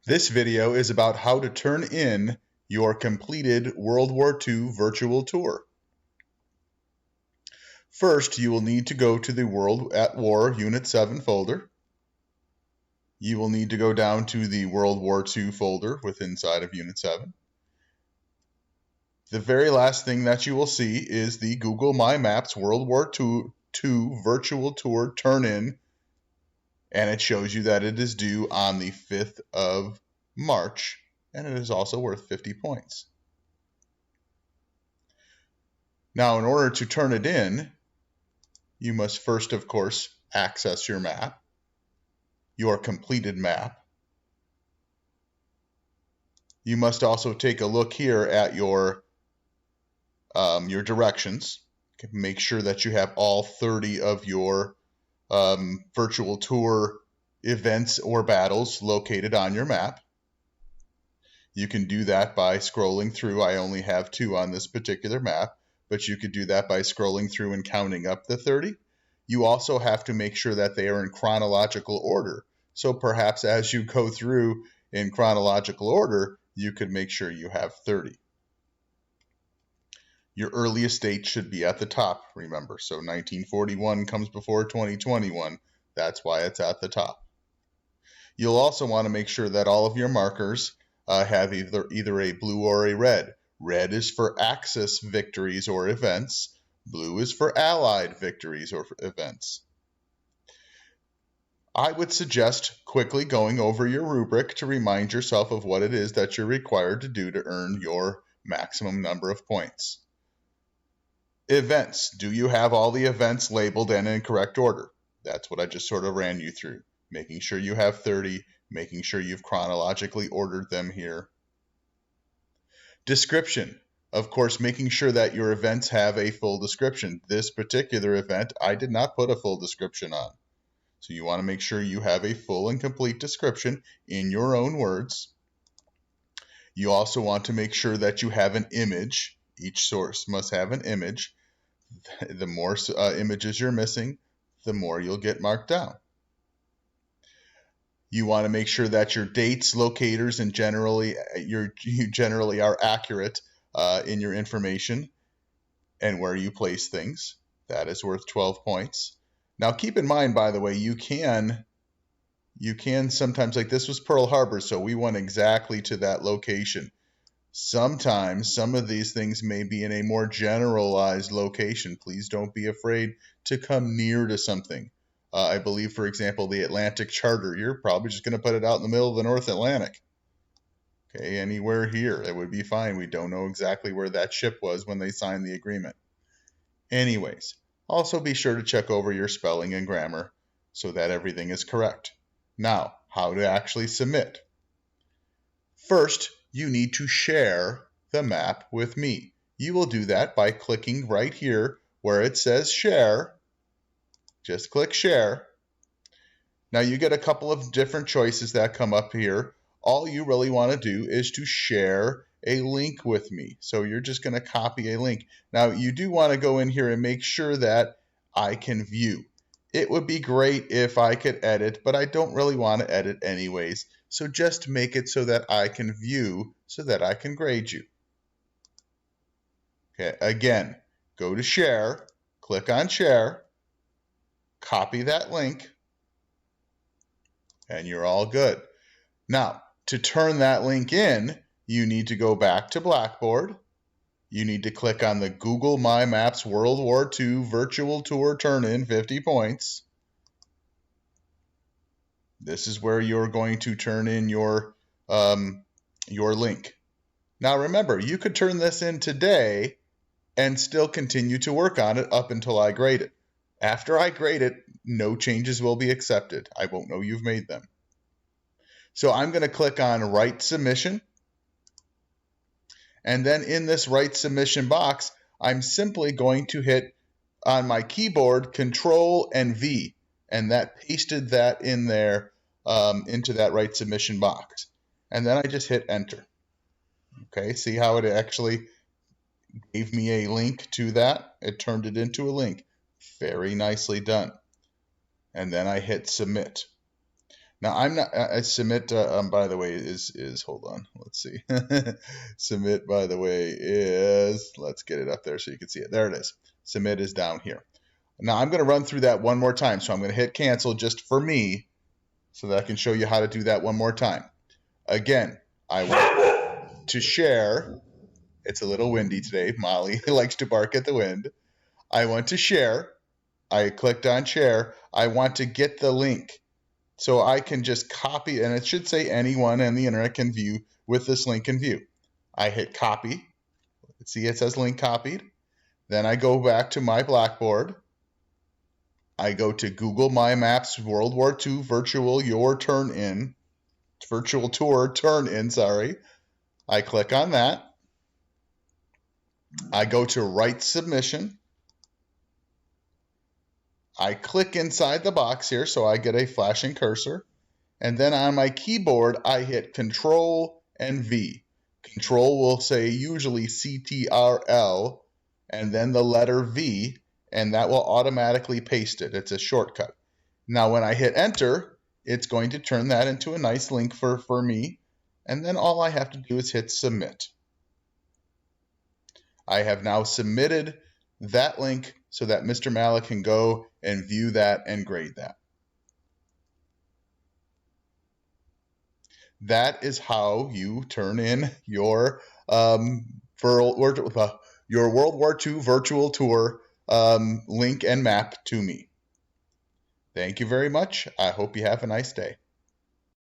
This video is about how to turn in your completed World War II virtual tour. First, you will need to go to the World at War Unit 7 folder. You will need to go down to the World War II folder inside of Unit 7. The very last thing that you will see is the Google My Maps World War II virtual tour turn-in, and it shows you that it is due on the 5th of March, and it is also worth 50 points. Now, in order to turn it in, you must first, of course, access your map, your completed map. You must also take a look here at your directions. Make sure that you have all 30 of your virtual tour events or battles located on your map. You can do that by scrolling through. I only have 2 on this particular map, but you could do that by scrolling through and counting up the 30. You also have to make sure that they are in chronological order. So perhaps as you go through in chronological order, you could make sure you have 30. Your earliest date should be at the top, remember. So 1941 comes before 2021. That's why it's at the top. You'll also want to make sure that all of your markers have either a blue or a red. Red is for Axis victories or events. Blue is for Allied victories or events. I would suggest quickly going over your rubric to remind yourself of what it is that you're required to do to earn your maximum number of points. Events. Do you have all the events labeled and in correct order? That's what I just sort of ran you through. Making sure you have 30, making sure you've chronologically ordered them here. Description. Of course, making sure that your events have a full description. This particular event, I did not put a full description on. So you want to make sure you have a full and complete description in your own words. You also want to make sure that you have an image. Each source must have an image. The more images you're missing, the more you'll get marked down. You want to make sure that your dates, locators, and you generally are accurate in your information and where you place things. That is worth 12 points. Now keep in mind, by the way, you can sometimes, like this was Pearl Harbor, so we went exactly to that location. Sometimes some of these things may be in a more generalized location. Please don't be afraid to come near to something. I believe, for example, the Atlantic Charter, you're probably just going to put it out in the middle of the North Atlantic. Okay, anywhere here, it would be fine. We don't know exactly where that ship was when they signed the agreement. Anyways, also be sure to check over your spelling and grammar so that everything is correct. Now, how to actually submit. First, you need to share the map with me. You will do that by clicking right here where it says share. Just click share. Now you get a couple of different choices that come up here. All you really want to do is to share a link with me. So you're just going to copy a link. Now you do want to go in here and make sure that I can view. It would be great if I could edit, but I don't really want to edit anyways. So just make it so that I can view, so that I can grade you. Okay, again, go to share, click on share, copy that link, and you're all good. Now, to turn that link in, you need to go back to Blackboard. You need to click on the Google My Maps World War II Virtual Tour Turn-In 50 points. This is where you're going to turn in your link. Now remember, you could turn this in today and still continue to work on it up until I grade it. After I grade it, no changes will be accepted. I won't know you've made them. So I'm going to click on Write Submission. And then in this Write Submission box, I'm simply going to hit on my keyboard Control and V. And that pasted that in there into that Write Submission box. And then I just hit Enter. Okay, see how it actually gave me a link to that? It turned it into a link. Very nicely done. And then I hit Submit. Now I'm not. Submit. By the way, is hold on. Let's see. Submit. By the way, is let's get it up there so you can see it. There it is. Submit is down here. Now I'm going to run through that one more time. So I'm going to hit cancel just for me, so that I can show you how to do that one more time. Again, I want to share. It's a little windy today. Molly likes to bark at the wind. I want to share. I clicked on share. I want to get the link. So I can just copy, and it should say anyone on the internet can view with this link in view. I hit copy. See, it says link copied. Then I go back to my Blackboard. I go to Google My Maps World War II Virtual Tour Turn In, sorry. I click on that. I go to Write Submission. I click inside the box here so I get a flashing cursor. And then on my keyboard, I hit Control and V. Control will say usually CTRL and then the letter V, and that will automatically paste it. It's a shortcut. Now when I hit enter, it's going to turn that into a nice link for me. And then all I have to do is hit submit. I have now submitted that link so that Mr. Malik can go and view that and grade that. That is how you turn in your World War II virtual tour link and map to me. Thank you very much. I hope you have a nice day.